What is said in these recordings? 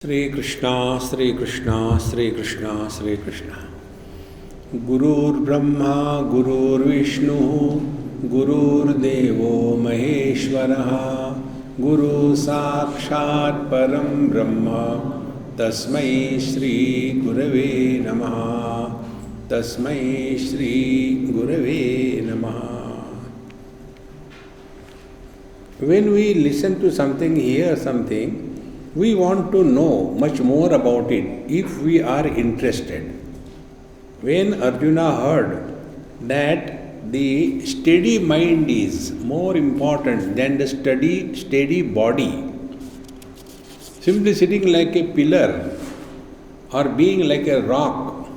Sri Krishna, Sri Krishna, Sri Krishna, Sri Krishna. Gurur Brahma, Gurur Vishnu, Gurur Devo Maheshwaraha, Guru Sakshat Param Brahma, Tasmai Shri Gurave Namaha, Tasmai Shri Gurave Namaha. When we listen to something, hear something, we want to know much more about it if we are interested. When Arjuna heard that the steady mind is more important than the steady body, simply sitting like a pillar or being like a rock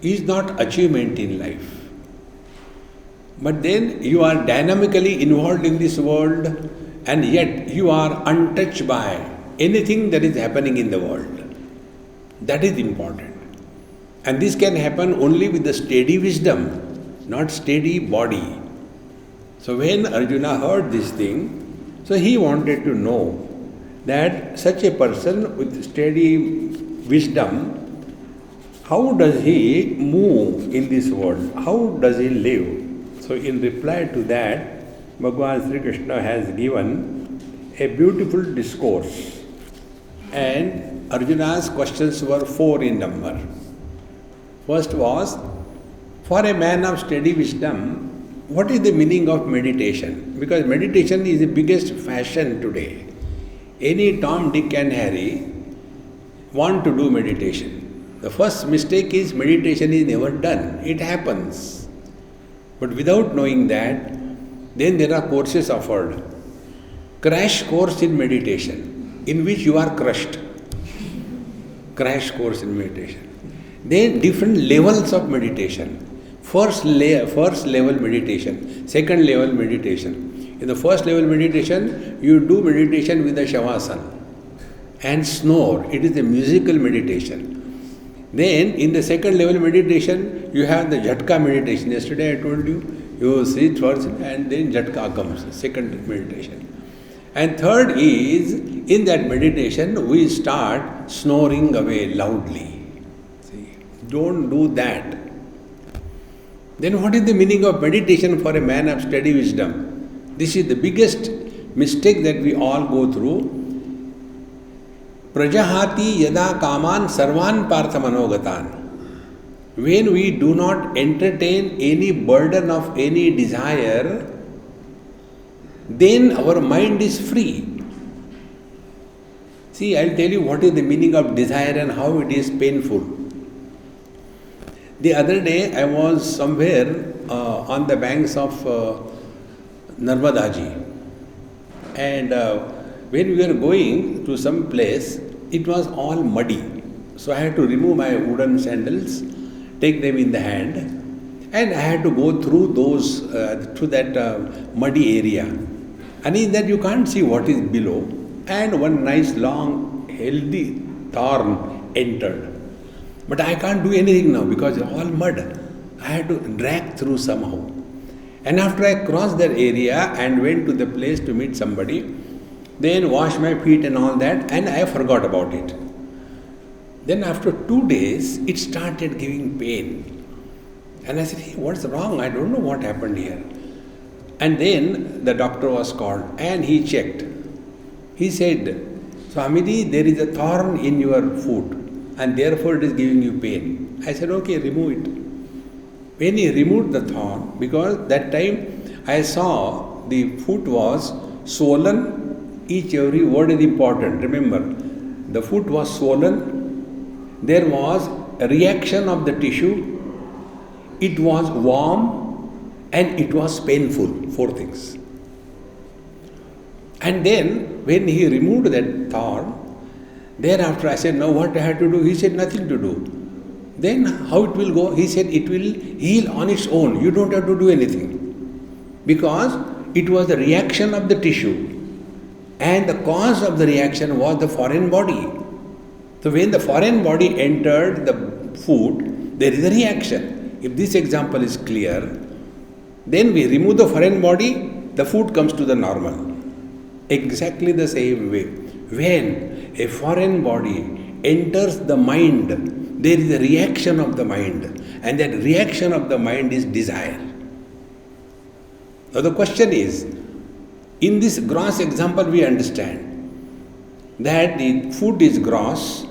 is not achievement in life. But then you are dynamically involved in this world and yet you are untouched by anything that is happening in the world. That is important. And this can happen only with the steady wisdom, not steady body. So when Arjuna heard this thing, so he wanted to know that such a person with steady wisdom, how does he move in this world? How does he live? So in reply to that, Bhagavan Sri Krishna has given a beautiful discourse. And Arjuna's questions were 4 in number. First was, for a man of steady wisdom, what is the meaning of meditation? Because meditation is the biggest fashion today. Any Tom, Dick and Harry want to do meditation. The first mistake is meditation is never done. It happens. But without knowing that, then there are courses offered. Crash course in meditation, in which you are crushed. Crash course in meditation. Then different levels of meditation. First level meditation, second level meditation. In the first level meditation, you do meditation with the Shavasana and snore. It is a musical meditation. Then in the second level meditation, you have the Jhatka meditation. Yesterday I told you, you sit first and then Jhatka comes, second meditation. And third is, in that meditation, we start snoring away loudly. See, don't do that. Then what is the meaning of meditation for a man of steady wisdom? This is the biggest mistake that we all go through. Prajahati yada kaman sarvan parthamanogatan. When we do not entertain any burden of any desire, then our mind is free. See, I'll tell you what is the meaning of desire and how it is painful. The other day I was somewhere on the banks of Narmada Ji, and when we were going to some place, it was all muddy. So I had to remove my wooden sandals, take them in the hand, and I had to go through those, through that muddy area. And in that you can't see what is below. And one nice long healthy thorn entered. But I can't do anything now because it's all mud. I had to drag through somehow. And after I crossed that area and went to the place to meet somebody, then washed my feet and all that, and I forgot about it. Then after 2 days, it started giving pain. And I said, hey, what's wrong? I don't know what happened here. And then the doctor was called and he checked. He said, Swamiji, there is a thorn in your foot and therefore it is giving you pain. I said, okay, remove it. When he removed the thorn, because that time I saw the foot was swollen, every word is important. Remember, the foot was swollen, there was a reaction of the tissue, it was warm, and it was painful, 4 things. And then, when he removed that thorn, thereafter I said, now what I had to do? He said, nothing to do. Then, how it will go? He said, it will heal on its own. You don't have to do anything. Because it was the reaction of the tissue. And the cause of the reaction was the foreign body. So, when the foreign body entered the foot, there is a reaction. If this example is clear, then we remove the foreign body, the food comes to the normal. Exactly the same way. When a foreign body enters the mind, there is a reaction of the mind, and that reaction of the mind is desire. Now the question is, in this gross example we understand that the food is gross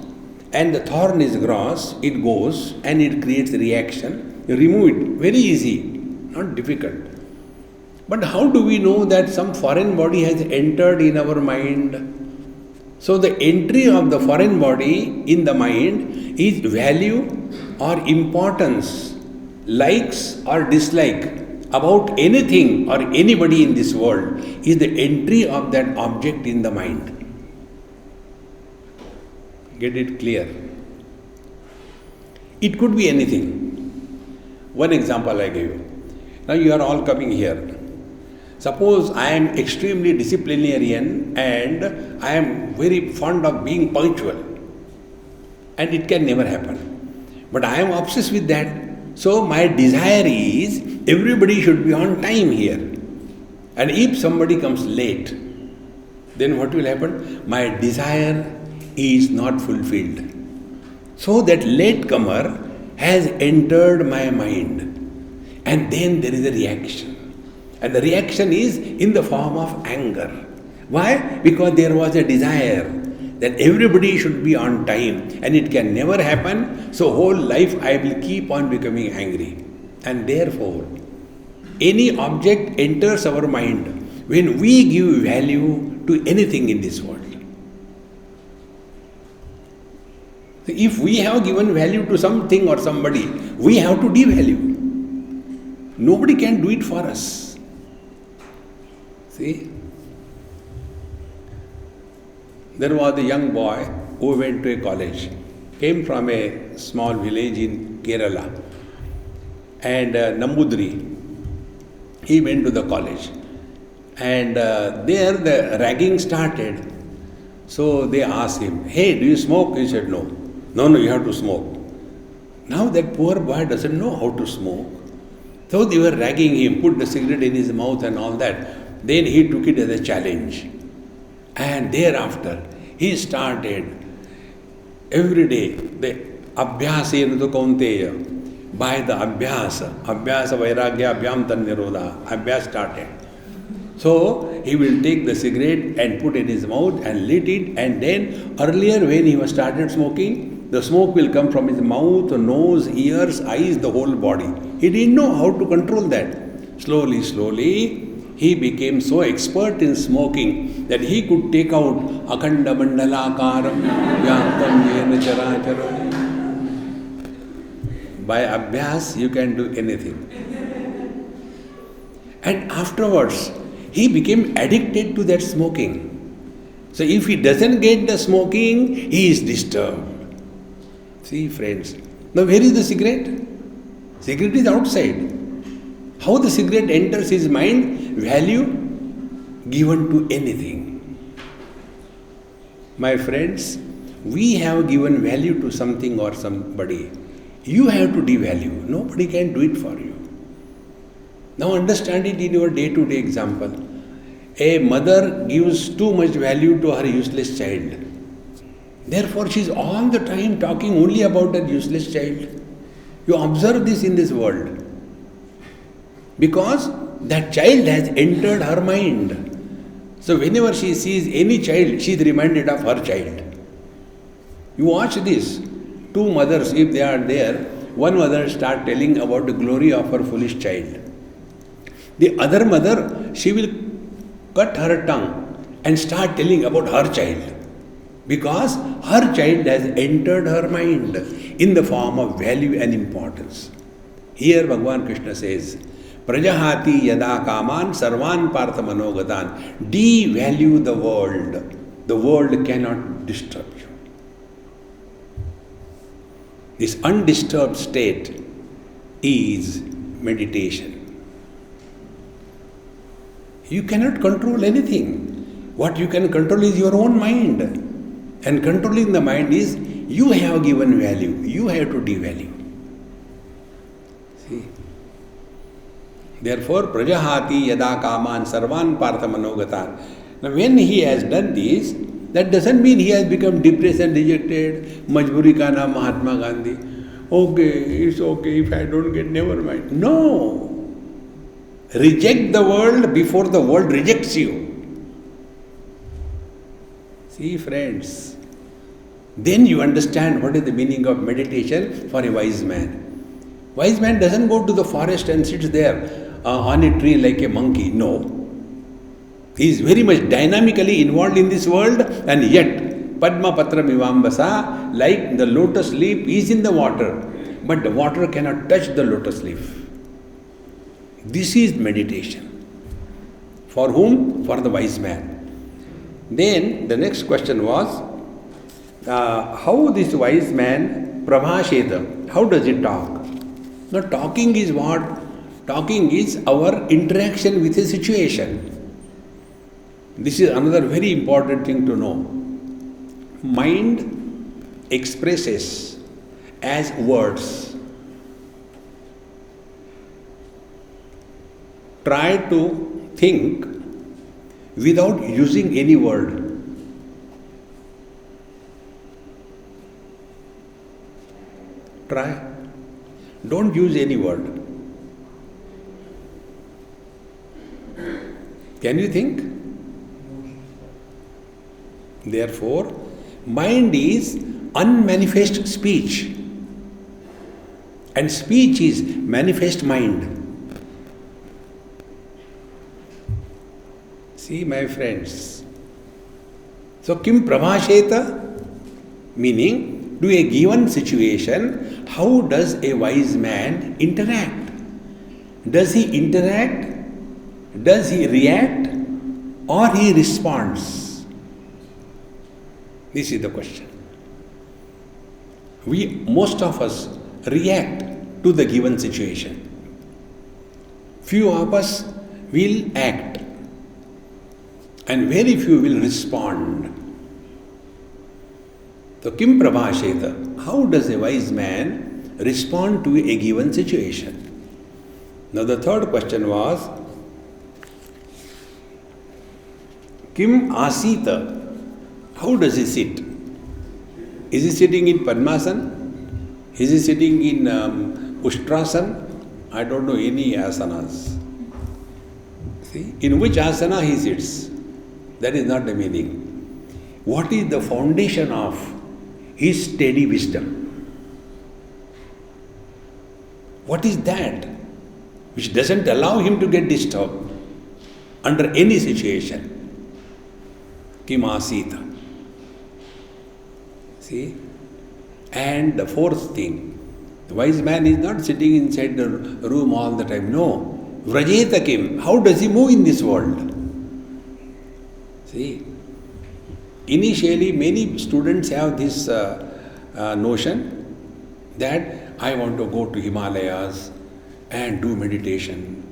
and the thorn is gross, it goes and it creates reaction. You remove it, very easy, not difficult. But how do we know that some foreign body has entered in our mind? So the entry of the foreign body in the mind is value or importance, likes or dislike about anything or anybody in this world is the entry of that object in the mind. Get it clear? It could be anything. One example I gave you. Now you are all coming here. Suppose I am extremely disciplinarian and I am very fond of being punctual, and it can never happen. But I am obsessed with that. So my desire is everybody should be on time here. And if somebody comes late, then what will happen? My desire is not fulfilled. So that latecomer has entered my mind. And then there is a reaction. And the reaction is in the form of anger. Why? Because there was a desire that everybody should be on time, and it can never happen. So whole life I will keep on becoming angry. And therefore, any object enters our mind when we give value to anything in this world. If we have given value to something or somebody, we have to devalue. Nobody can do it for us. See? There was a young boy who went to a college, came from a small village in Kerala, and Nambudri. He went to the college, and there the ragging started. So they asked him, "Hey, do you smoke?" He said, "No." No, you have to smoke. Now that poor boy doesn't know how to smoke. So they were ragging him, put the cigarette in his mouth and all that. Then he took it as a challenge. And thereafter, he started every day the abhyasena tu kaunteya. By the abhyasa vairagya abhyam tan nirodha, abhyas started. So he will take the cigarette and put in his mouth and lit it, and then earlier when he was started smoking, the smoke will come from his mouth, nose, ears, eyes, the whole body. He didn't know how to control that. Slowly, he became so expert in smoking that he could take out akhanda mandalakaram vyantam yena characharam. By abhyas, you can do anything. And afterwards, he became addicted to that smoking. So if he doesn't get the smoking, he is disturbed. See, friends. Now where is the cigarette? Cigarette is outside. How the cigarette enters his mind? Value given to anything. My friends, we have given value to something or somebody. You have to devalue. Nobody can do it for you. Now understand it in your day-to-day example. A mother gives too much value to her useless child. Therefore, she is all the time talking only about that useless child. You observe this in this world. Because that child has entered her mind. So whenever she sees any child, she is reminded of her child. You watch this. Two mothers, if they are there, one mother starts telling about the glory of her foolish child. The other mother, she will cut her tongue and start telling about her child. Because her child has entered her mind in the form of value and importance. Here Bhagavan Krishna says, Prajahati yada kaman sarvan partha manogatan. Devalue the world. The world cannot disturb you. This undisturbed state is meditation. You cannot control anything. What you can control is your own mind. And controlling the mind is, you have given value, you have to devalue. See? Therefore, Prajahati yada kaman sarvan partha manogatan. Now when he has done this, That doesn't mean he has become depressed and dejected. Majburi ka naam Mahatma Gandhi. Okay, it's okay if I don't get, never mind. No. Reject the world before the world rejects you. See, friends, then you understand what is the meaning of meditation for a wise man. Wise man doesn't go to the forest and sits there on a tree like a monkey. No. He is very much dynamically involved in this world, and yet Padma Patra Mivambasa, like the lotus leaf, is in the water, but the water cannot touch the lotus leaf. This is meditation. For whom? For the wise man. Then the next question was, how this wise man Prabhasheta, how does he talk? Now talking is what? Talking is our interaction with a situation. This is another very important thing to know. Mind expresses as words. Try to think without using any word. Try. Don't use any word. Can you think? Therefore, mind is unmanifest speech, and speech is manifest mind. See, my friends. So, Kim Prabhasheta, meaning to a given situation, how does a wise man interact? Does he interact? Does he react? Or he responds? This is the question. Most of us react to the given situation. Few of us will act, and very few will respond. So, Kim Prabhasheta, how does a wise man respond to a given situation? Now, the third question was, Kim Asita, how does he sit? Is he sitting in Padmasana? Is he sitting in Ushtrasana? I don't know any asanas. See, in which asana he sits? That is not the meaning. What is the foundation of his steady wisdom? What is that which doesn't allow him to get disturbed under any situation? Kim Asita. See? And the fourth thing, the wise man is not sitting inside the room all the time. No. Vrajeta Kim. How does he move in this world? See? Initially, many students have this notion that I want to go to Himalayas and do meditation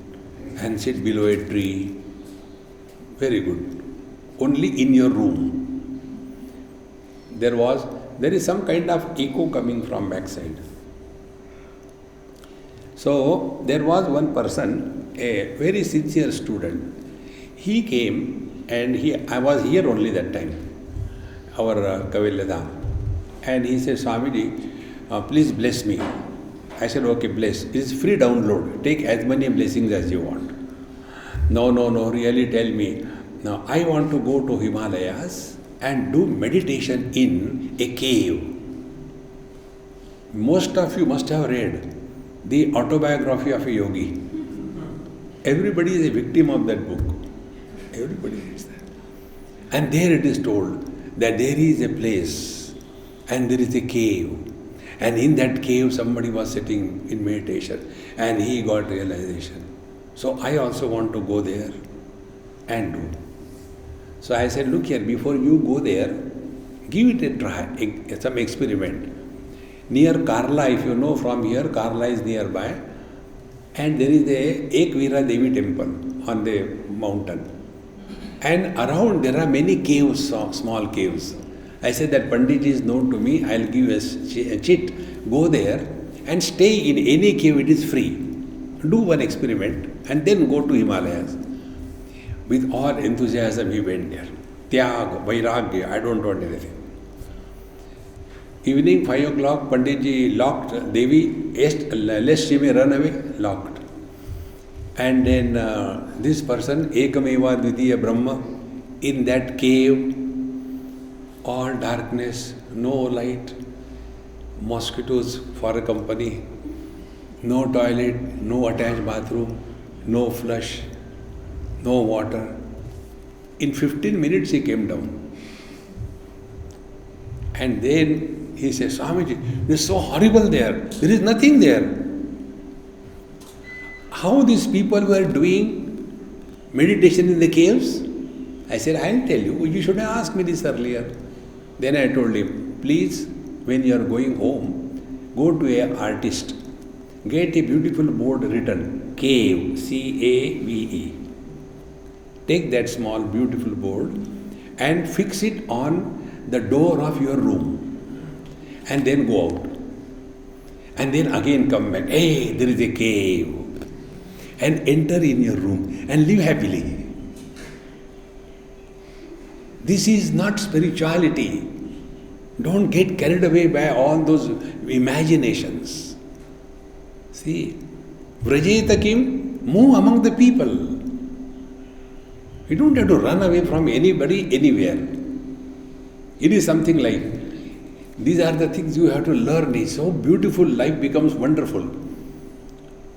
and sit below a tree. Very good. Only in your room. There is some kind of echo coming from backside. So, there was one person, a very sincere student. He came and I was here only that time, our kaivalyadham. And he said, Swamiji, please bless me. I said, okay, bless. It is free download. Take as many blessings as you want. No, really tell me. Now, I want to go to Himalayas and do meditation in a cave. Most of you must have read the autobiography of a yogi. Everybody is a victim of that book. Everybody reads that. And there it is told that there is a place and there is a cave. And in that cave somebody was sitting in meditation and he got realization. So I also want to go there and do. So I said, look here, before you go there, give it a try, some experiment. Near Karla, if you know from here, Karla is nearby, and there is a Ekvira Devi temple on the mountain. And around there are many caves, small caves. I said that Pandit is known to me, I'll give a chit, go there and stay in any cave, it is free. Do one experiment and then go to Himalayas. With all enthusiasm he went there. Tyag, Vairagya, I don't want anything. Evening 5 o'clock, Panditji locked Devi, lest she may run away, locked. And then this person, Ekameva Dvitiya Brahma, in that cave, all darkness, no light, mosquitoes for a company, no toilet, no attached bathroom, no flush, no water. In 15 minutes he came down. And then he says, Swamiji, this is so horrible there. There is nothing there. How these people were doing meditation in the caves? I said, I'll tell you. You should have asked me this earlier. Then I told him, please, when you are going home, go to an artist. Get a beautiful board written, cave, C-A-V-E. Take that small beautiful board and fix it on the door of your room. And then go out. And then again come back. Hey, there is a cave. And enter in your room and live happily. This is not spirituality. Don't get carried away by all those imaginations. See, Vrajeta kim, move among the people. You don't have to run away from anybody, anywhere. It is something like, these are the things you have to learn. It's so beautiful, life becomes wonderful.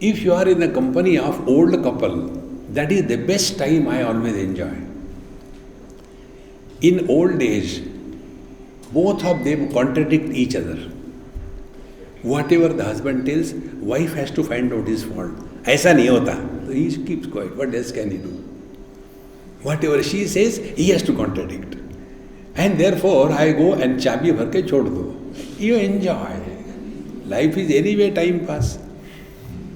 If you are in the company of old couple, that is the best time I always enjoy. In old age, both of them contradict each other. Whatever the husband tells, wife has to find out his fault. Aisa nahi hota. So he keeps quiet. What else can he do? Whatever she says, he has to contradict. And therefore, I go and chabi bhar ke chhod do. You enjoy. Life is anyway time pass.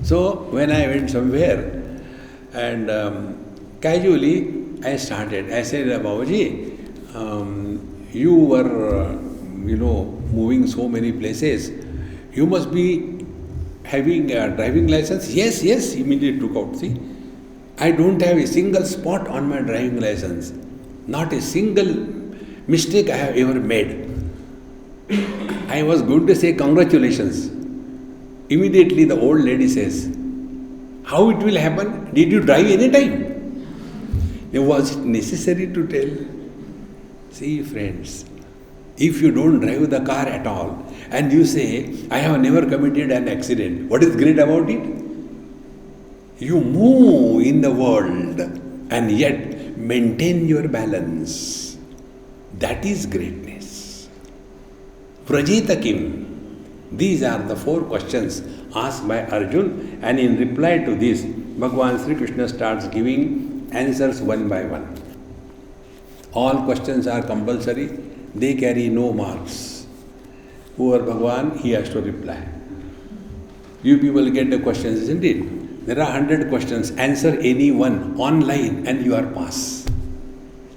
So, when I went somewhere, and casually I started. I said, Babaji, you were, moving so many places. You must be having a driving license. Yes, immediately took out. See, I don't have a single spot on my driving license. Not a single mistake I have ever made. I was going to say congratulations. Immediately the old lady says, how it will happen? Did you drive any time? Was it necessary to tell? See, friends, if you don't drive the car at all and you say, I have never committed an accident, what is great about it? You move in the world and yet maintain your balance. That is greatness. Vrajeta kim. These are the 4 questions asked by Arjun, and in reply to this, Bhagavan Sri Krishna starts giving answers one by one. All questions are compulsory, they carry no marks. Poor Bhagavan, he has to reply. You people get the questions, isn't it? There are 100 questions, answer any one online and you are pass.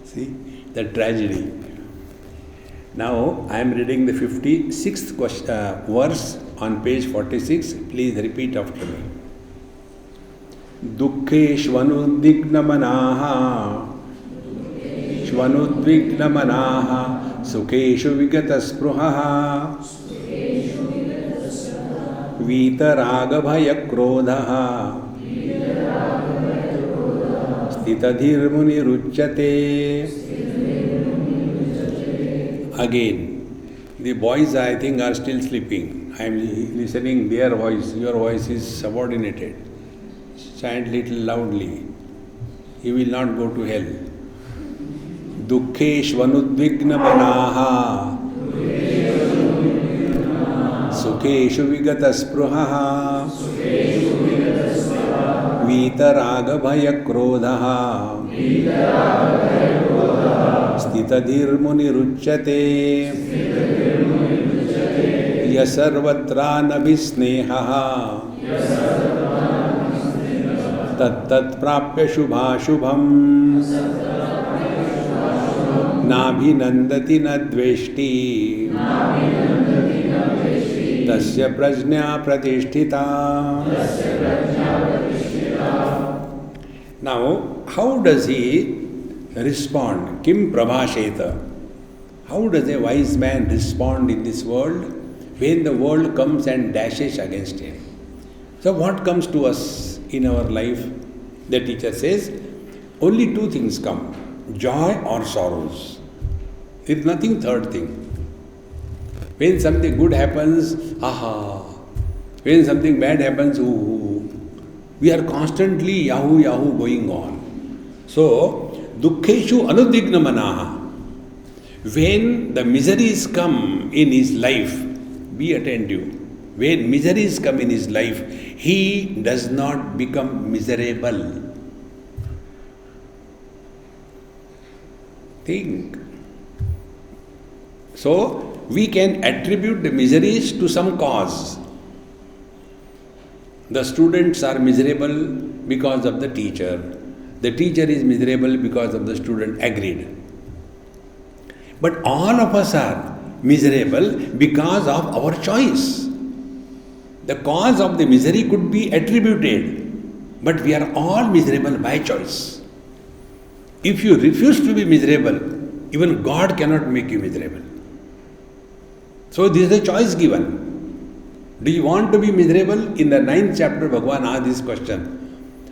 See, the tragedy. Now, I am reading the 56th verse on page 46. Please repeat after me. Dukkeshvanudvignamanaha Sukeshu vigataspruhaha Vitaragabhayakrodhaha Stitadhirmuniruchyate. Again, the boys I think are still sleeping. I am listening their voice. Your voice is subordinated. Chant little loudly. You will not go to hell. Dukkeshvanudvigna manaha Sukeshu vigataspruhaha Vitaragabhayakrodhaha Stitadhirmuniruchyate Yasarvatranabhisnehaha Tattat prapya shubhashubham Nabhinandati nadveshti Tasya prajna pratisthita. Now, how does he respond? Kim prabhasheta? How does a wise man respond in this world when the world comes and dashes against him? So what comes to us in our life? The teacher says, only two things come, joy or sorrows. There is nothing third thing. When something good happens, aha. When something bad happens, ooh. We are constantly yahoo going on. So, dukkheshu anudigna manaha. When the miseries come in his life, be attentive. When miseries come in his life, he does not become miserable. Think. So, we can attribute the miseries to some cause. The students are miserable because of the teacher. The teacher is miserable because of the student. Agreed. But all of us are miserable because of our choice. The cause of the misery could be attributed, but we are all miserable by choice. If you refuse to be miserable, even God cannot make you miserable. So this is a choice given. Do you want to be miserable? In the 9th chapter, Bhagavan asked this question.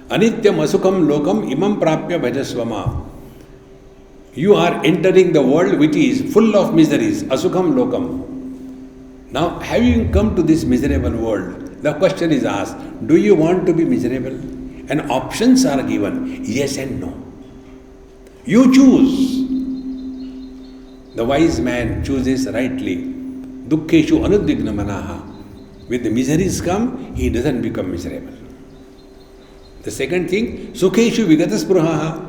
Anityam asukam lokam imam prapya bhajasvama. You are entering the world which is full of miseries. Asukam lokam. Now, having come to this miserable world, the question is asked, do you want to be miserable? And options are given, yes and no. You choose. The wise man chooses rightly. Dukkheshu anudigna manaha. When the miseries come, he doesn't become miserable. The second thing, sukheshu vigataspruhaha.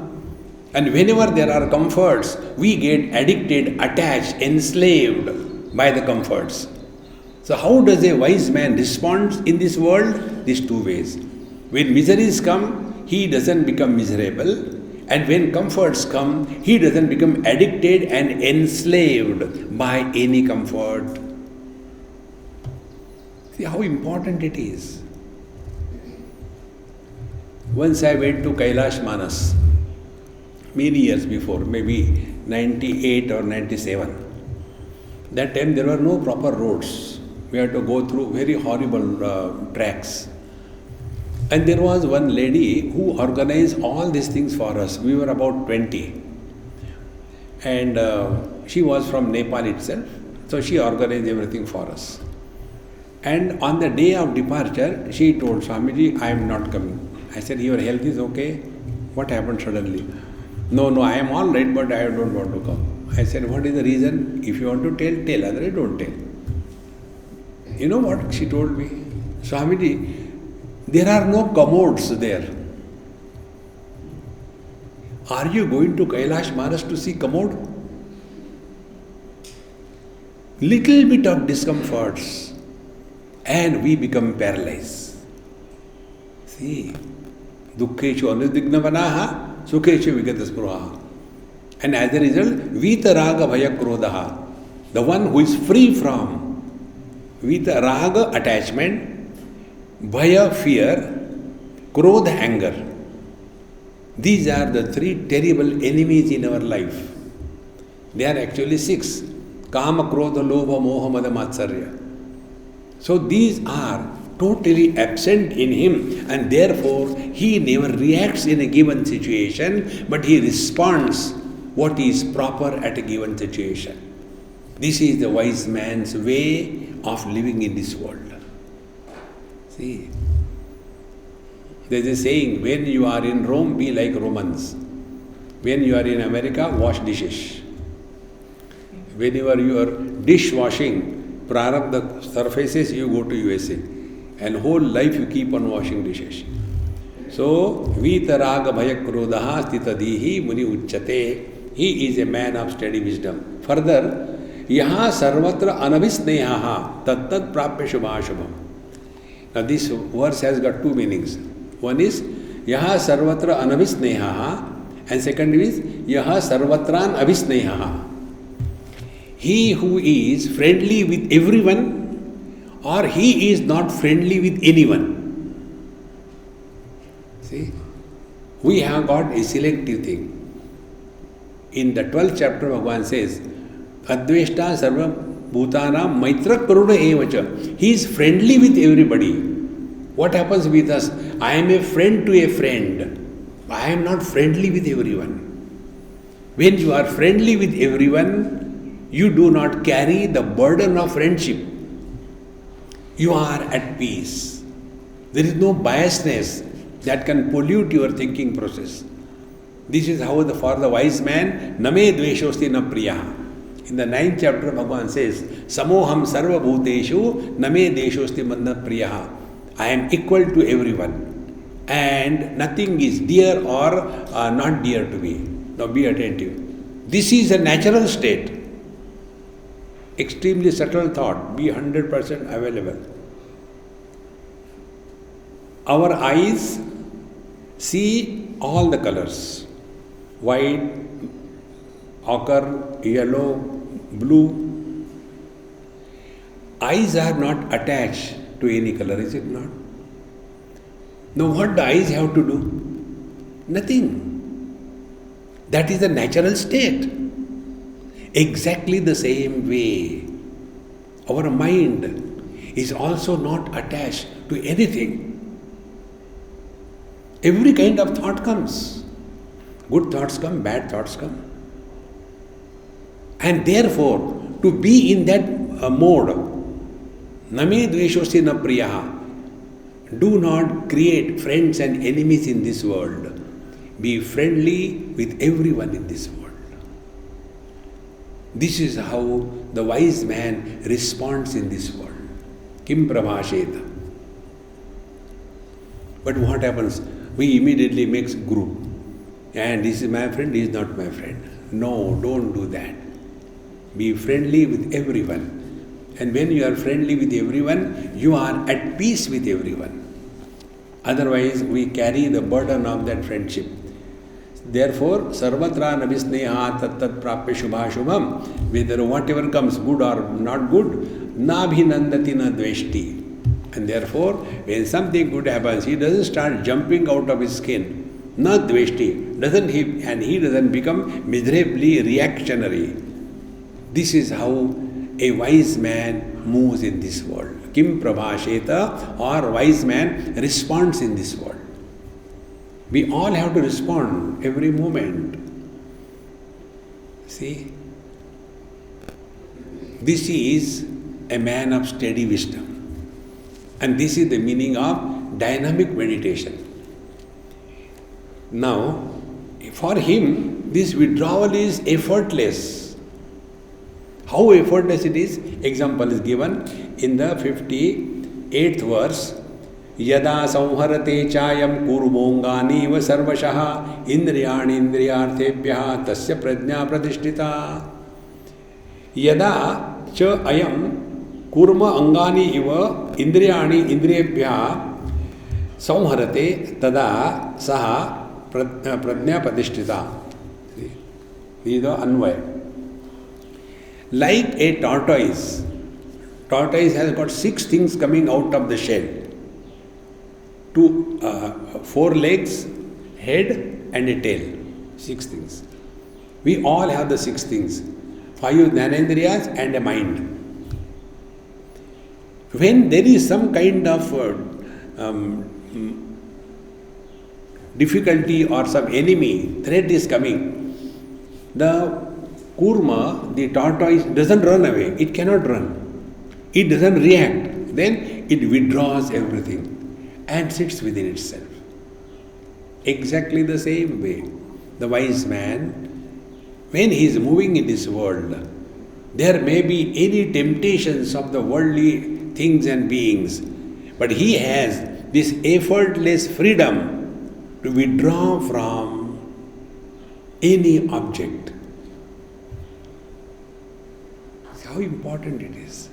And whenever there are comforts, we get addicted, attached, enslaved by the comforts. So how does a wise man respond in this world? These two ways. When miseries come, he doesn't become miserable. And when comforts come, he doesn't become addicted and enslaved by any comfort. See how important it is. Once I went to Kailash Manas, many years before, maybe 98 or 97. That time there were no proper roads. We had to go through very horrible tracks. And there was one lady who organized all these things for us. We were about 20. And she was from Nepal itself. So she organized everything for us. And on the day of departure, she told Swamiji, I am not coming. I said, your health is okay? What happened suddenly? No, I am all right, but I don't want to come. I said, what is the reason? If you want to tell, otherwise don't tell. You know what she told me? Swamiji, there are no commodes there. Are you going to Kailash Manas to see commode? Little bit of discomforts and we become paralyzed. See, dukkheshu anudigna vanaha, sukheshu vigataspruhaha. And as a result, vitaraga bhaya krodhaha, the one who is free from vitaraga attachment, bhaya fear, krodha anger. These are the three terrible enemies in our life. They are actually 6. Kama, krodha, lobha, moha, mada, matsarya. So these are totally absent in him and therefore he never reacts in a given situation but he responds what is proper at a given situation. This is the wise man's way of living in this world. See, there is a saying, when you are in Rome, be like Romans. When you are in America, wash dishes. Whenever you are dishwashing, prarabdha surfaces, you go to USA. And whole life you keep on washing dishes. So, vitaraga bhaya krodhaha stitadihi muni uchyate. He is a man of steady wisdom. Further, yaha sarvatra anabhisnehaha tattat prapya shubhashubham. Now this verse has got two meanings. One is yaha sarvatra anabhisnehaha and second is yaha sarvatran abhisnehaha. He who is friendly with everyone or he is not friendly with anyone. See, we have got a selective thing. In the 12th chapter, Bhagavan says, Adveshta sarva bhutanam maitra karuna evacha. He is friendly with everybody. What happens with us? I am a friend to a friend. I am not friendly with everyone. When you are friendly with everyone, you do not carry the burden of friendship. You are at peace. There is no biasness that can pollute your thinking process. This is how for the wise man, name dveshosti na priya. In the 9th chapter, Bhagavan says, Samoham sarva bhuteshu name deshosti manna priya. I am equal to everyone. And nothing is dear or not dear to me. Now be attentive. This is a natural state. Extremely subtle thought. Be 100% available. Our eyes see all the colors. White, ochre, yellow, blue. Eyes are not attached to any color, is it not? Now what the eyes have to do? Nothing. That is the natural state. Exactly the same way, our mind is also not attached to anything. Every kind of thought comes. Good thoughts come, bad thoughts come. And therefore, to be in that mode, name dveshosti na priyaha, do not create friends and enemies in this world. Be friendly with everyone in this world. This is how the wise man responds in this world. Kim prabhasheta. But what happens? We immediately make group. And this is my friend, this is not my friend. No, don't do that. Be friendly with everyone. And when you are friendly with everyone, you are at peace with everyone. Otherwise, we carry the burden of that friendship. Therefore, sarvatra navisneha tat tat prapya shubha shubham. Whether whatever comes good or not good, nabhinandati na dveshti. And therefore, when something good happens, he doesn't start jumping out of his skin. Na dveshti. He doesn't become miserably reactionary. This is how a wise man moves in this world. Kim prabhasheta, or wise man responds in this world. We all have to respond every moment. See? This is a man of steady wisdom. And this is the meaning of dynamic meditation. Now, for him, this withdrawal is effortless. How effortless it is? Example is given in the 58th verse. Yada samharate chayam kurvongani va sarvashaha indriyani indriyarthebhyaha tasya prajna pradishtita. Yada cha ayam kurma angani iva indriyani indriyebhyaha samharate tada saha prajna pradishtita. This is the anvaya. Like a tortoise has got 6 things coming out of the shell. 4 legs, head and a tail. 6 things. We all have the 6 things. 5 jnanendriyas and a mind. When there is some kind of difficulty or some enemy, threat is coming, the kurma, the tortoise, doesn't run away. It cannot run. It doesn't react. Then it withdraws everything and sits within itself. Exactly the same way, the wise man, when he is moving in this world, there may be any temptations of the worldly things and beings, but he has this effortless freedom to withdraw from any object. How important it is.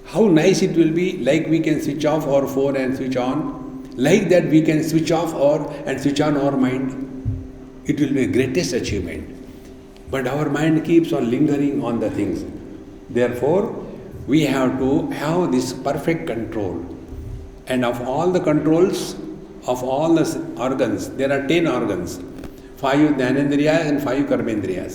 How nice it will be, like we can switch off our phone and switch on. Like that we can switch off and switch on our mind. It will be the greatest achievement. But our mind keeps on lingering on the things. Therefore, we have to have this perfect control. And of all the controls, of all the organs, there are 10 organs. 5 Jnanendriyas and 5 Karmendriyas.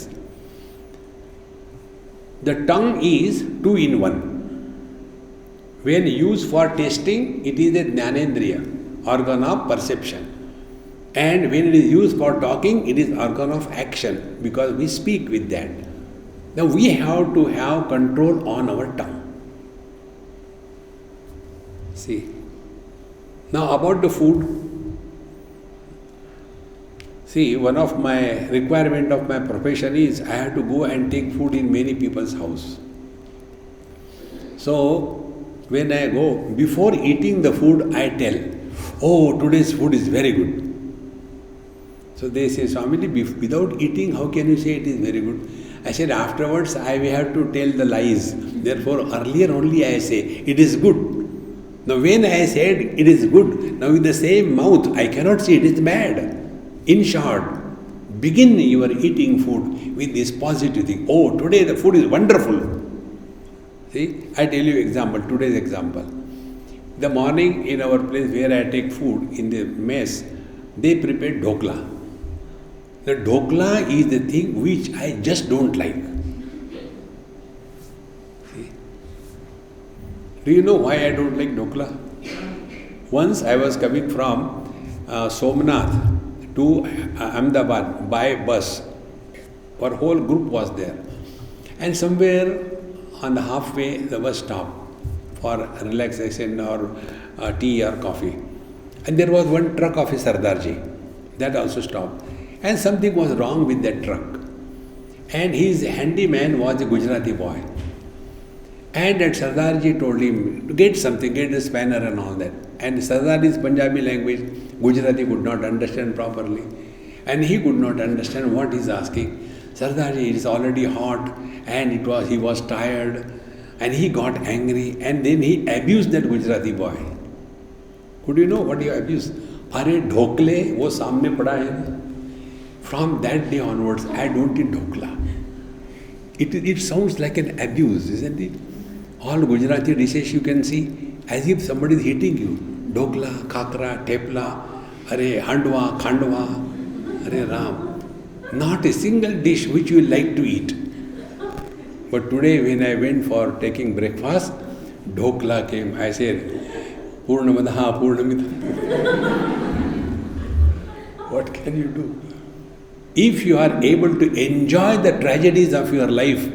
The tongue is 2 in 1. When used for tasting, it is a Jnanendriya, organ of perception. And when it is used for talking, it is organ of action, because we speak with that. Now we have to have control on our tongue. See. Now about the food. See, one of my requirement of my profession is I have to go and take food in many people's house. So when I go, before eating the food, I tell, oh, today's food is very good. So they say, Swamiji, without eating, how can you say it is very good? I said, afterwards, I will have to tell the lies. Therefore, earlier only I say, it is good. Now, when I said it is good, now with the same mouth, I cannot say it is bad. In short, begin your eating food with this positive thing. Oh, today the food is wonderful. See, I tell you example, today's example. The morning in our place where I take food, in the mess, they prepare dhokla. The dhokla is the thing which I just don't like. See? Do you know why I don't like dhokla? Once I was coming from Somnath to Ahmedabad by bus. Our whole group was there. And somewhere on the halfway the bus stopped for relaxation or tea or coffee. And there was one truck of a Sardarji. That also stopped. And something was wrong with that truck. And his handyman was a Gujarati boy. And that Sardarji told him to get something, get a spanner and all that. And Sardarji's Punjabi language, Gujarati could not understand properly. And he could not understand what he's asking. Sardarji, it is already hot, and he was tired, and he got angry, and then he abused that Gujarati boy. Could you know what he abused? Are dhokle, wo samne pada hai. From that day onwards, I don't eat dhokla. It sounds like an abuse, isn't it? All Gujarati dishes you can see as if somebody is hitting you. Dhokla, khakra, tepla, are handwa, khandwa, are ram. Not a single dish which you like to eat. But today when I went for taking breakfast, dhokla came. I said, Purnamadaha, Purnamita. What can you do? If you are able to enjoy the tragedies of your life,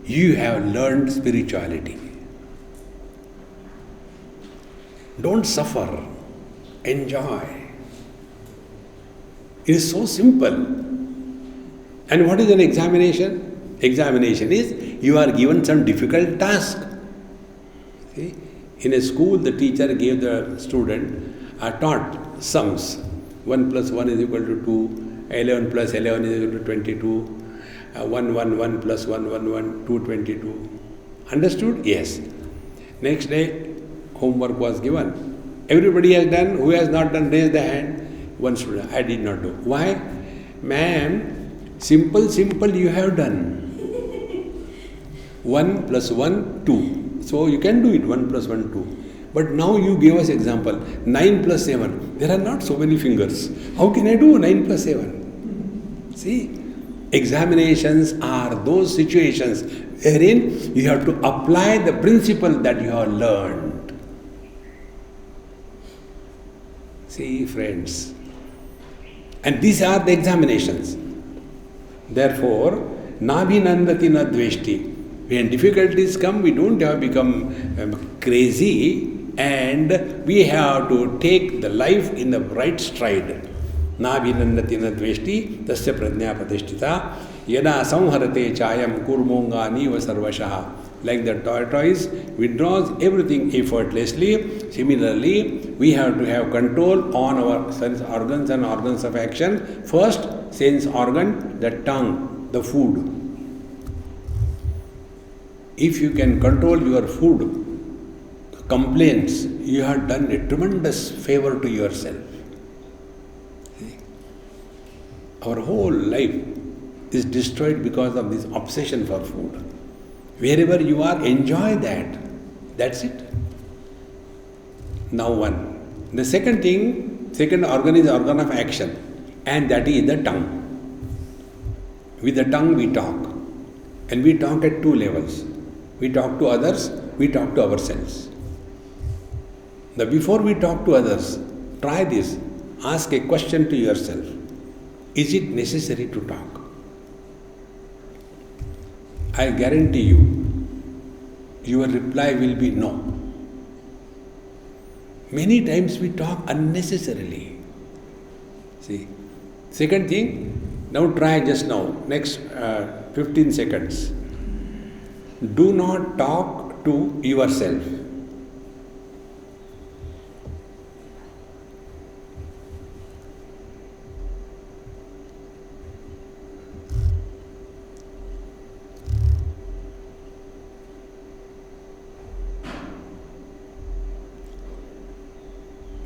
you have learned spirituality. Don't suffer. Enjoy. It is so simple. And what is an examination? Examination is you are given some difficult task. See? In a school, the teacher gave the student taught sums. 1 plus 1 is equal to 2, 11 plus 11 is equal to 22, 1, 1, 1 plus 1, 1, 1, 2, 22. Understood? Yes. Next day, homework was given. Everybody has done. Who has not done? Raise the hand. One student. I did not do. Why? Ma'am, simple you have done. 1 plus 1, 2. So you can do it, 1 plus 1, 2. But now you gave us example, 9 plus 7. There are not so many fingers. How can I do 9 plus 7? See, examinations are those situations wherein you have to apply the principle that you have learned. See, friends. And these are the examinations. Therefore, nabhinandati na dveshti. When difficulties come, we don't have to become crazy, and we have to take the life in the right stride. Nabhinandati na dveshti tasya prajna pratishtita yada samharate chayam kurmonga niva sarvashaha. Like the tortoise withdraws everything effortlessly, similarly, we have to have control on our sense organs and organs of action. First, sense organ, the tongue, the food. If you can control your food complaints, you have done a tremendous favor to yourself. Our whole life is destroyed because of this obsession for food. Wherever you are, enjoy that. That's it. Now one. The second organ is organ of action, and that is the tongue. With the tongue we talk. And we talk at two levels. We talk to others, we talk to ourselves. Before we talk to others, try this. Ask a question to yourself. Is it necessary to talk? I guarantee you, your reply will be no. Many times we talk unnecessarily. See. Second thing, now try just now, next 15 seconds. Do not talk to yourself.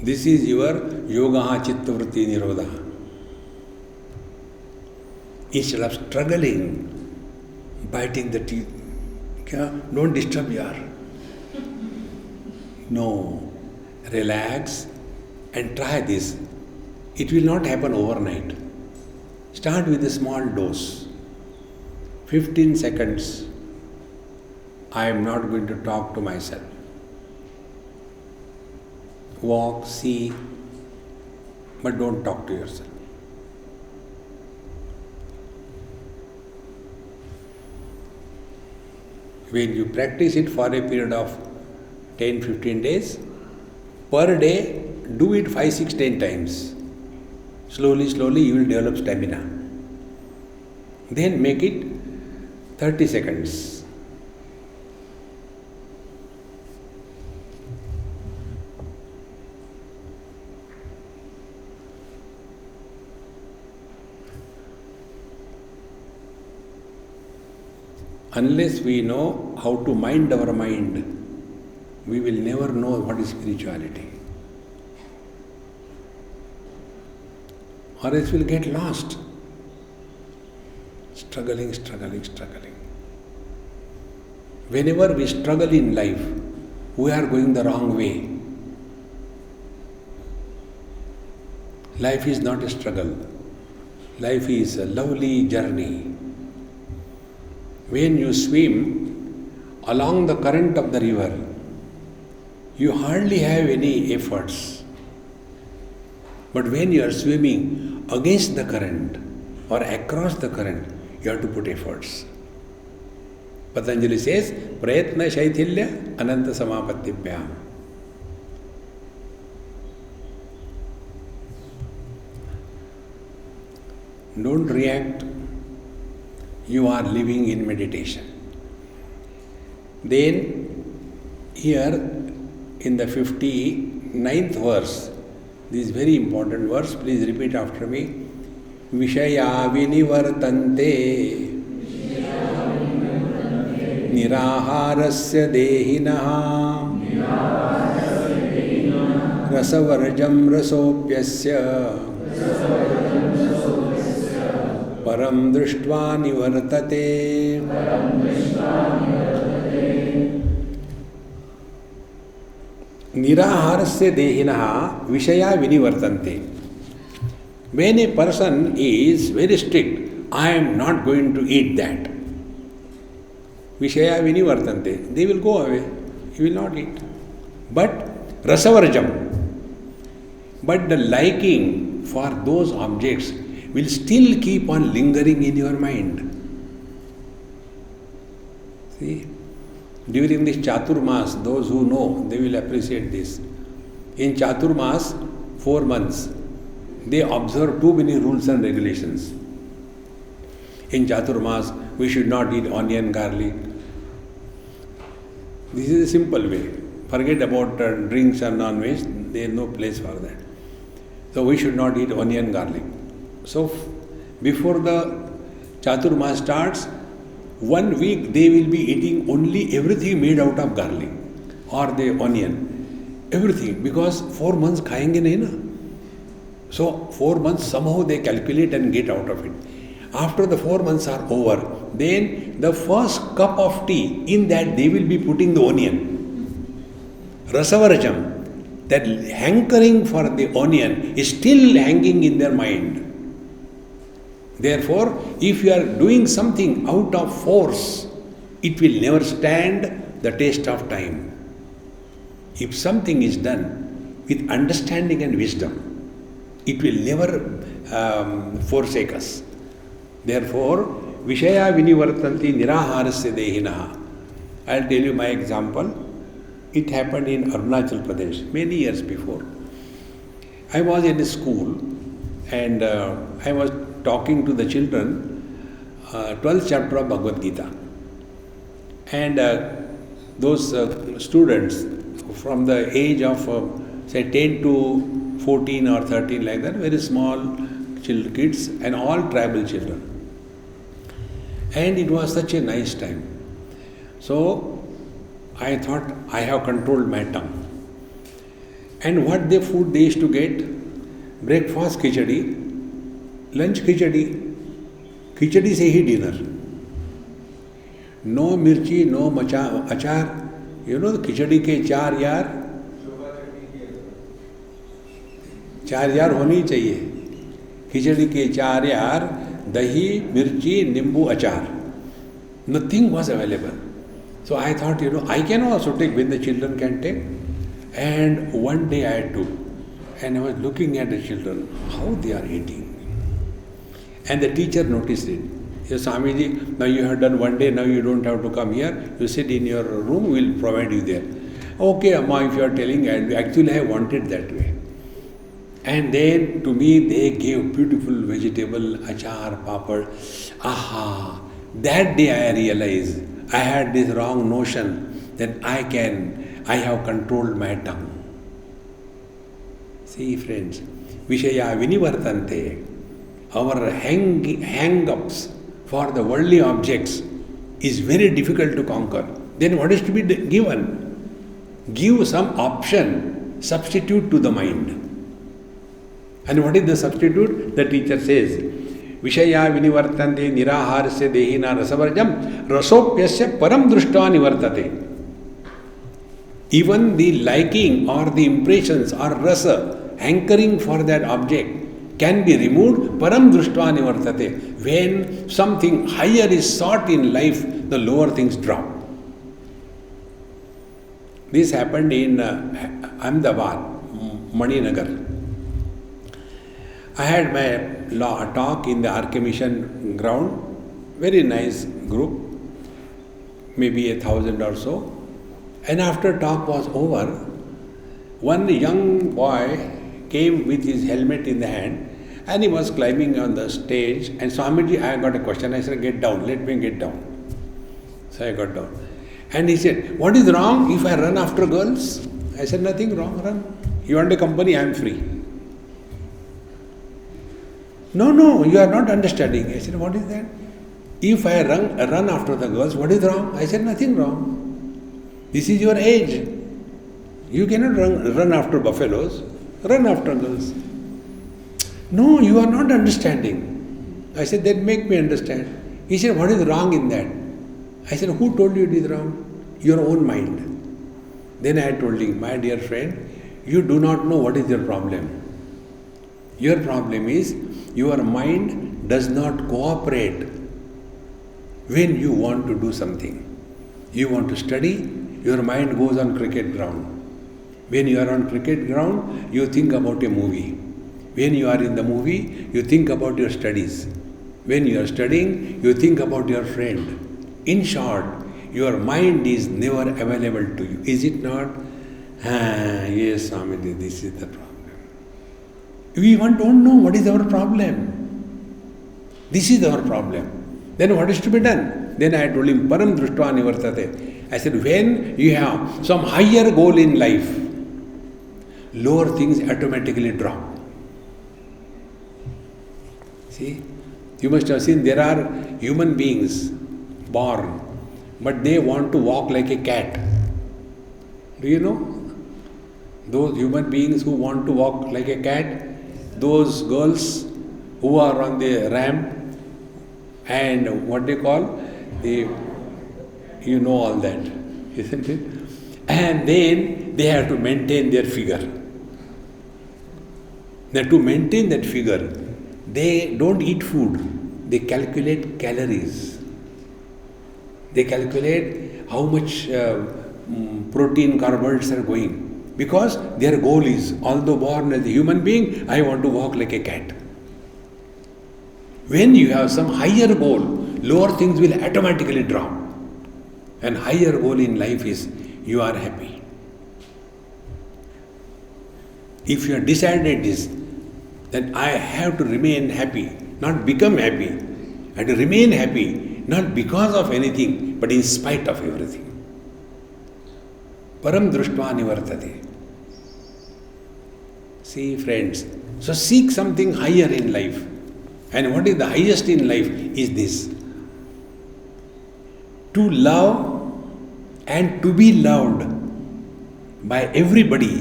This is your yoga chittavritti nirodha. Instead of struggling, biting the teeth, don't disturb yaar. No, relax and try this. It will not happen overnight. Start with a small dose. 15 seconds. I am not going to talk to myself. Walk, see, but don't talk to yourself. When you practice it for a period of 10-15 days, per day, do it 5, 6, 10 times. Slowly, slowly you will develop stamina. Then make it 30 seconds. Unless we know how to mind our mind, we will never know what is spirituality. Or else we'll get lost. Struggling. Whenever we struggle in life, we are going the wrong way. Life is not a struggle. Life is a lovely journey. When you swim along the current of the river, you hardly have any efforts. But when you are swimming against the current or across the current, you have to put efforts. Patanjali says, Prayatna Shaithilya Ananta Samapatibhyam. Don't react. You are living in meditation. Then, here in the 59th verse, this very important verse, please repeat after me. Vishaya vinivartante niraharasya dehinaha rasavarjam rasopyasya param drishtva nivartate. Niraharasya dehinaha vishaya vinivartante. When a person is very strict, I am not going to eat that. Vishaya vinivartante. They will go away. He will not eat. But rasavarjam. But the liking for those objects will still keep on lingering in your mind. See, during this Chaturmas, those who know, they will appreciate this. In Chaturmas, 4 months, they observe too many rules and regulations. In Chaturmas, we should not eat onion, garlic. This is a simple way. Forget about drinks and non-veg, there is no place for that. So we should not eat onion, garlic. So, before the Chaturmas starts, 1 week they will be eating only everything made out of garlic or the onion. Everything, because 4 months khayenge nahi na. So, 4 months somehow they calculate and get out of it. After the 4 months are over, then the first cup of tea, in that they will be putting the onion. Rasavarjam, that hankering for the onion is still hanging in their mind. Therefore, if you are doing something out of force, it will never stand the test of time. If something is done with understanding and wisdom, it will never forsake us. Therefore, Vishaya Vinivartanti Niraharasya Dehinaha. I'll tell you my example. It happened in Arunachal Pradesh many years before. I was in a school and I was talking to the children 12th chapter of Bhagavad Gita. And those students from the age of say 10 to 14 or 13 like that, very small kids and all tribal children. And it was such a nice time. So I thought I have controlled my tongue. And what the food they used to get? Breakfast khichdi, lunch khichdi, khichdi se hi dinner. No mirchi, no achar. You know the khichdi ke चार यार होनी चाहिए. खिचड़ी के 4 यार, dahi, mirchi, nimbu, achar. Nothing was available. So I thought, I can also take when the children can take. And one day I took. And I was looking at the children, how they are eating. And the teacher noticed it. Yes, Swamiji, now you have done one day, now you don't have to come here. You sit in your room, we will provide you there. Okay, Amma, if you are telling, actually I wanted that way. And then to me they gave beautiful vegetable, achar, papad. Aha! That day I realized I had this wrong notion that I have controlled my tongue. See friends, Vishaya Vinivartante, our hang-ups for the worldly objects is very difficult to conquer. Then what is to be given? Give some option, substitute to the mind. And what is the substitute? The teacher says, Vishaya Vinivartante Niraharasya Dehina Rasavarjam Rasopyasya Param Drushta Nivartate. Even the liking or the impressions or rasa, hankering for that object can be removed, param drushta nivartate. When something higher is sought in life, the lower things drop. This happened in Ahmedabad, Maninagar. I had my talk in the RK Mission ground, very nice group, maybe 1,000 or so. And after talk was over, one young boy came with his helmet in the hand and he was climbing on the stage. And Swamiji, I got a question. I said, get down, let me get down. So I got down. And he said, what is wrong if I run after girls? I said, nothing wrong, run. You want a company, I am free. No, you are not understanding. I said, what is that? If I run after the girls, what is wrong? I said, nothing wrong. This is your age. You cannot run after buffaloes. Run after girls. No, you are not understanding. I said, then make me understand. He said, what is wrong in that? I said, who told you it is wrong? Your own mind. Then I told him, my dear friend, you do not know what is your problem. Your problem is, your mind does not cooperate when you want to do something. You want to study, your mind goes on cricket ground. When you are on cricket ground, you think about a movie. When you are in the movie, you think about your studies. When you are studying, you think about your friend. In short, your mind is never available to you. Is it not? Yes, Swamiji, this is the problem. We don't know what is our problem. This is our problem. Then what is to be done? Then I told him, Param Drushta Nivartate. I said, when you have some higher goal in life, lower things automatically drop. See, you must have seen there are human beings born, but they want to walk like a cat. Do you know? Those human beings who want to walk like a cat, those girls who are on the ramp and what they call, you know all that, isn't it? And then they have to maintain their figure. Now to maintain that figure, they don't eat food. they calculate calories. They calculate how much protein, carbohydrates are going. Because their goal is, although born as a human being, I want to walk like a cat. When you have some higher goal, lower things will automatically drop. And higher goal in life is, you are happy. If you have decided this, then I have to remain happy, not become happy. I have to remain happy, not because of anything, but in spite of everything. Param društva nivartate. See, friends, so seek something higher in life. And what is the highest in life is this. To love and to be loved by everybody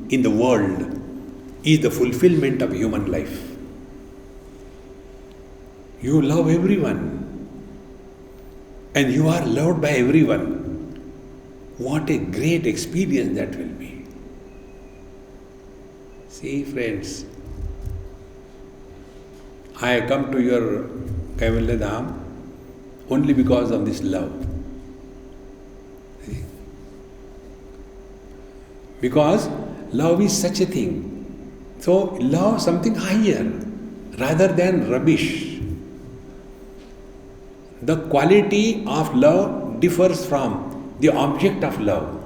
in the world is the fulfillment of human life. You love everyone and you are loved by everyone. What a great experience that will be. See, friends, I come to your kaivalyadham only because of this love. See? Because love is such a thing. So, love something higher rather than rubbish. The quality of love differs from the object of love.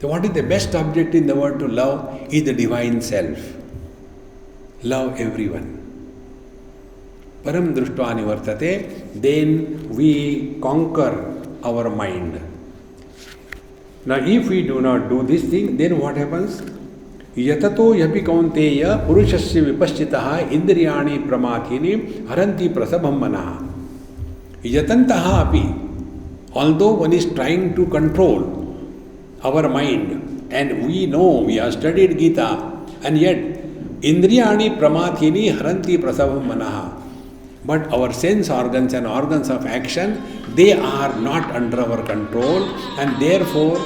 So what is the best object in the world to love is the divine self. Love everyone. Param društva nivartate. Then we conquer our mind. Now if we do not do this thing, then what happens? Yatato yapi kaunteya purushasya vipaschitaha indriyani pramathini haranti prasabham manaha. Yatantaha api. Although one is trying to control our mind, and we know, we have studied Gita, and yet indriyani pramathini haranti prasabham manaha. But our sense organs and organs of action, they are not under our control, and therefore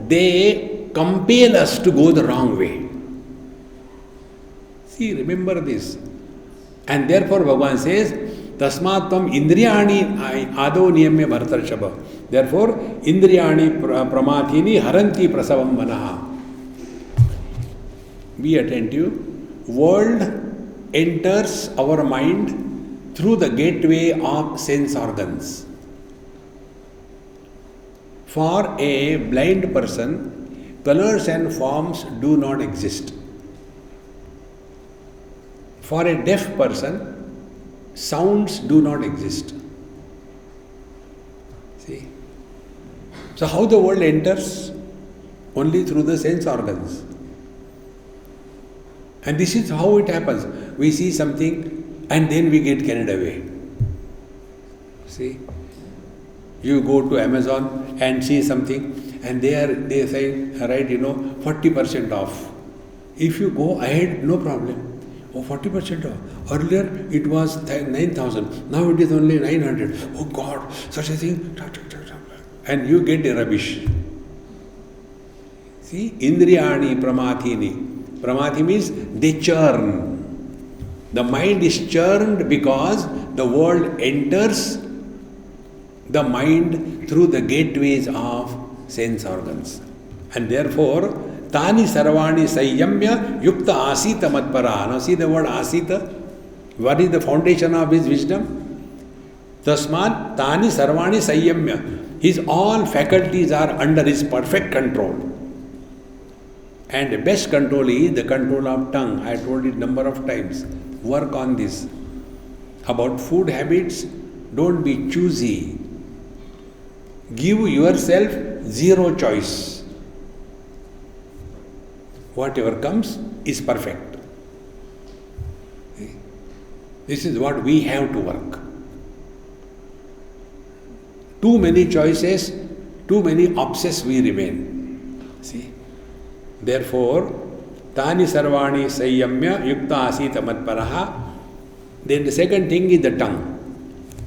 they compel us to go the wrong way. See, remember this. And therefore Bhagavan says, Tasmat tvam indriyani ado niyamya bharatarshava. Therefore, indriyani pramathini haranti prasabham manaha. Be attentive. World enters our mind through the gateway of sense organs. For a blind person, colors and forms do not exist. For a deaf person, sounds do not exist. See? So how the world enters? Only through the sense organs. And this is how it happens. We see something and then we get carried away. See? You go to Amazon and see something and they say, right, 40% off. If you go ahead, no problem. Oh, 40% off. Earlier it was 9,000. Now it is only 900. Oh God, such a thing. And you get a rubbish. See, indriyani pramathini. Pramathi means they churn. The mind is churned because the world enters the mind through the gateways of sense organs. And therefore, Tani sarvani sayyamya yukta asita matpara. Now see the word asita. What is the foundation of his wisdom? Tasmat tani sarvani sayyamya. His all faculties are under his perfect control. And the best control is the control of tongue. I told it number of times. Work on this. About food habits, don't be choosy. Give yourself zero choice. Whatever comes is perfect. This is what we have to work. Too many choices, too many obsessed we remain. See? Therefore, Tani sarvani sayyamya yukta asita matparaha. Then the second thing is the tongue.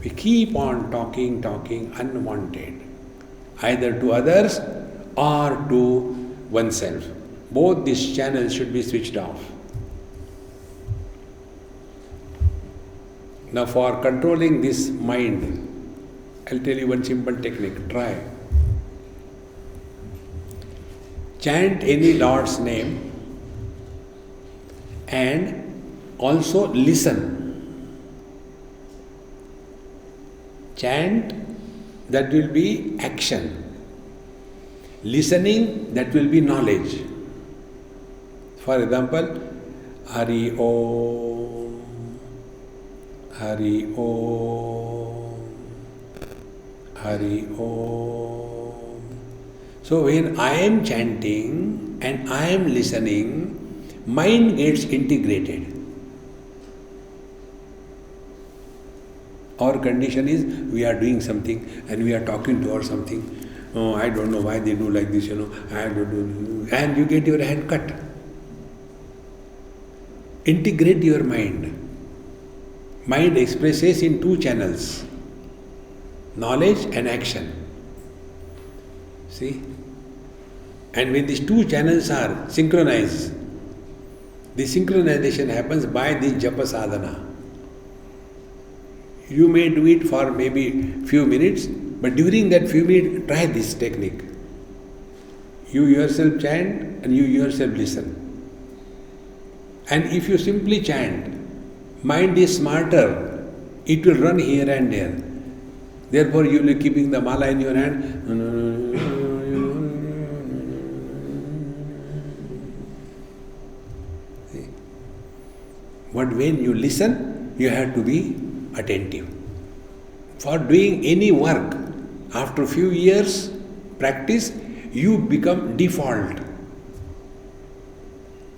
We keep on talking unwanted. Either to others or to oneself. both these channels should be switched off. Now for controlling this mind, I'll tell you one simple technique. Try. Chant any Lord's name and also listen. Chant, that will be action. Listening, that will be knowledge. For example, Hari Om, Hari Om, Hari Om. So when I am chanting and I am listening, mind gets integrated. Our condition is we are doing something and we are talking to or something. Oh, I don't know why they do like this, I don't know. And you get your hand cut. Integrate your mind. Mind expresses in two channels, knowledge and action. See? And when these two channels are synchronized, the synchronization happens by this japa sadhana. You may do it for maybe few minutes, but during that few minutes, try this technique. You yourself chant and you yourself listen. And if you simply chant, mind is smarter, it will run here and there. Therefore, you will be keeping the mala in your hand. See? But when you listen, you have to be attentive. For doing any work, after few years practice, you become default.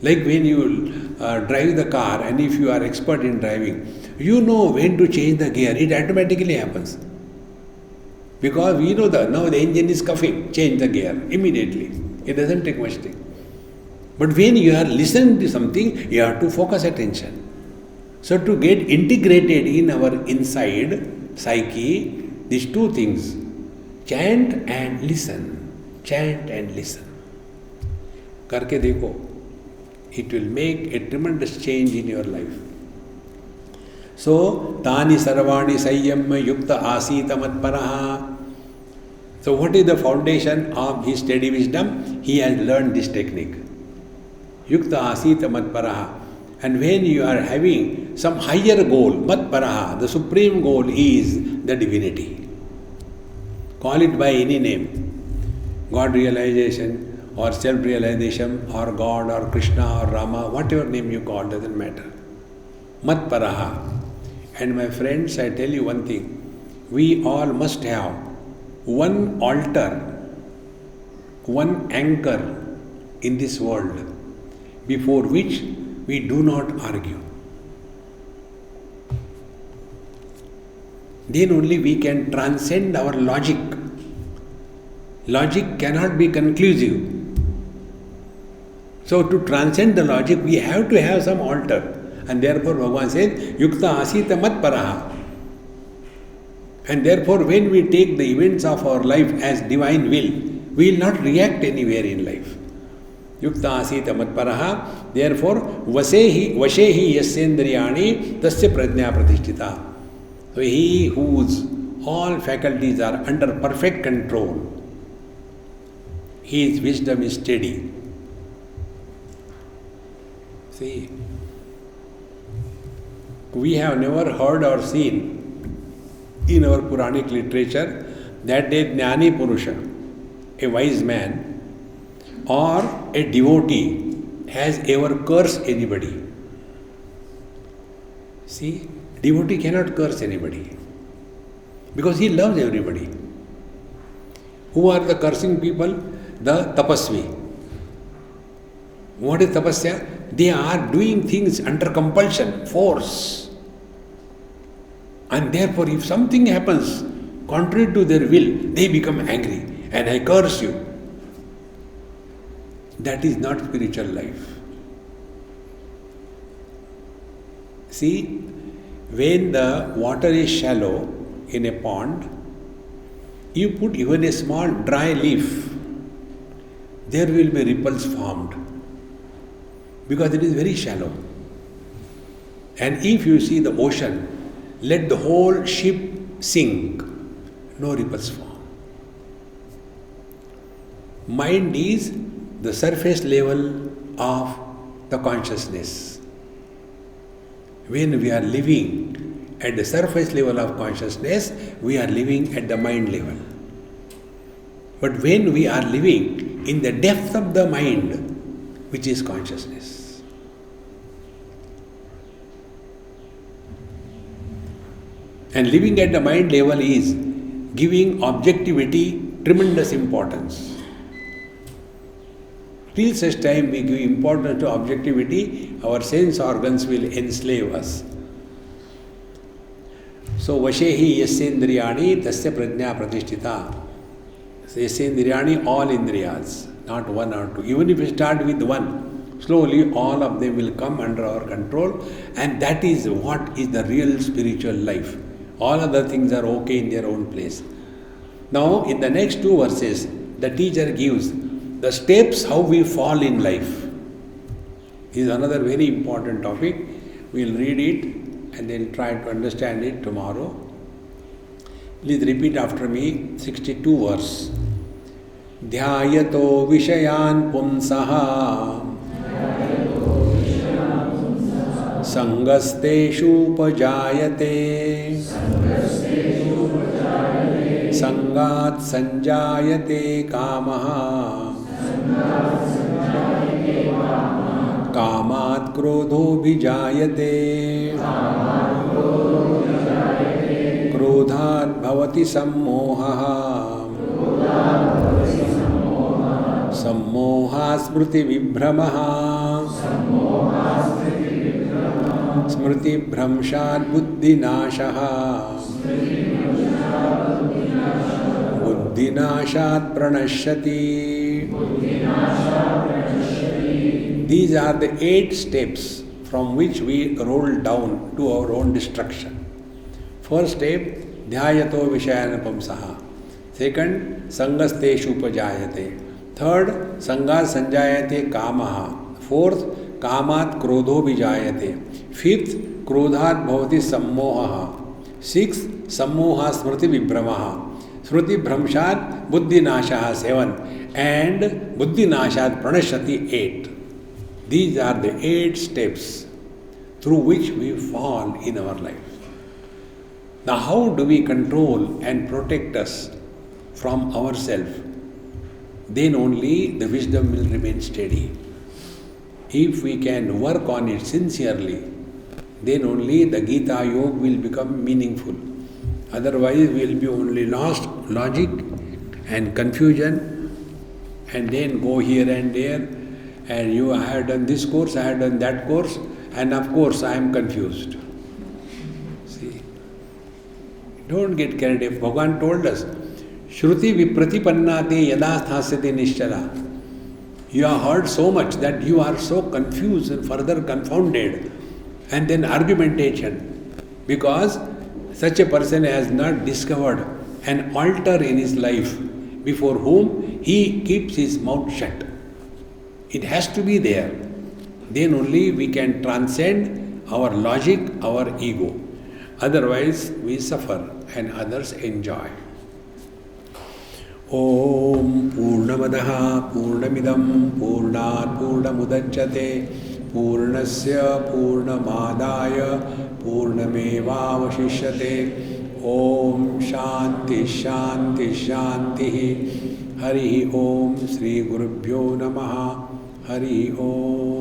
Like when you drive the car, and if you are expert in driving, you know when to change the gear. It automatically happens. Because we know that now the engine is coughing, change the gear immediately. It doesn't take much time. But when you are listening to something, you have to focus attention. So to get integrated in our inside psyche, these two things, chant and listen. Chant and listen. Karke dekho. It will make a tremendous change in your life. So, Tani Sarvani Sayyamma Yukta Asita Matparaha. So, what is the foundation of his steady wisdom? He has learned this technique. Yukta Asita Matparaha. And when you are having some higher goal, Matparaha, the supreme goal is the divinity. Call it by any name. God realization, or self-realization, or God, or Krishna, or Rama, whatever name you call, doesn't matter. Matparaha. And my friends, I tell you one thing, we all must have one altar, one anchor in this world, before which we do not argue. Then only we can transcend our logic. Logic cannot be conclusive. So to transcend the logic, we have to have some altar. And therefore Bhagavan says, Yukta Asita Matparaha. And therefore when we take the events of our life as divine will, we will not react anywhere in life. Yukta Asita Matparaha. Therefore, Vashehi Yasyendriyani Tasya Prajna Pratishtita. So he whose all faculties are under perfect control, his wisdom is steady. See, we have never heard or seen in our Puranic literature that a Jnani Purusha, a wise man, or a devotee has ever cursed anybody. See, devotee cannot curse anybody because he loves everybody. Who are the cursing people? The tapasvi. What is tapasya? They are doing things under compulsion, force. And therefore, if something happens contrary to their will, they become angry and I curse you. That is not spiritual life. See, when the water is shallow in a pond, you put even a small dry leaf, there will be ripples formed. because it is very shallow. And if you see the ocean, let the whole ship sink, no ripples form. Mind is the surface level of the consciousness. When we are living at the surface level of consciousness, we are living at the mind level. But when we are living in the depth of the mind, which is consciousness, and living at the mind level is giving objectivity tremendous importance. Till such time we give importance to objectivity, our sense organs will enslave us. So, Vashehi yasyendriyani tasya prajna pratishtita. Yasyendriyani, all indriyas, not one or two. Even if we start with one, slowly all of them will come under our control, and that is what is the real spiritual life. All other things are okay in their own place. Now, in the next two verses, the teacher gives the steps how we fall in life. Is another very important topic. We will read it and then try to understand it tomorrow. Please repeat after me, 62 verse. Dhyayato vishayan pumsaha sangasteshu pajayate sangat sanjayate kamaha कामात् क्रोधोऽभिजायते क्रोधात् भवति सम्मोहः सम्मोहात् स्मृतिविभ्रमः स्मृतिभ्रंशात् बुद्धिनाशः बुद्धिनाशात् प्रणश्यति. These are the 8 steps from which we roll down to our own destruction. First step, dhyayato vishayana pamsaha. Second, sangasteshu upajayate. Third, sangat sanjayate kamaha. Fourth, kamat krodho vijayate. Fifth, krodhat bhavati sammohaha. Sixth, sammoha smriti vibhramaha. Smriti bhramshat buddhi nashaha. 7. And buddhi nashat pranashati. 8. These are the 8 steps through which we fall in our life. Now, how do we control and protect us from ourselves? Then only the wisdom will remain steady. If we can work on it sincerely, then only the Gita Yoga will become meaningful. Otherwise, we will be only lost logic and confusion, and then go here and there. And I have done this course, I have done that course, and of course I am confused. See, don't get carried away. Bhagavan told us, Shruti vipratipannate yada sthasyate nishchala. You have heard so much that you are so confused and further confounded, and then argumentation, because such a person has not discovered an altar in his life before whom he keeps his mouth shut. It has to be there. Then only we can transcend our logic, our ego. Otherwise, we suffer and others enjoy. Om Purnamadaha Purnamidam Purnat Purnamudachyate Purnasya Purnamadaya Purnamevavashishyate. Om Shanti Shanti Shanti. Hari Om Sri Gurubhyo Namaha. Hari Om.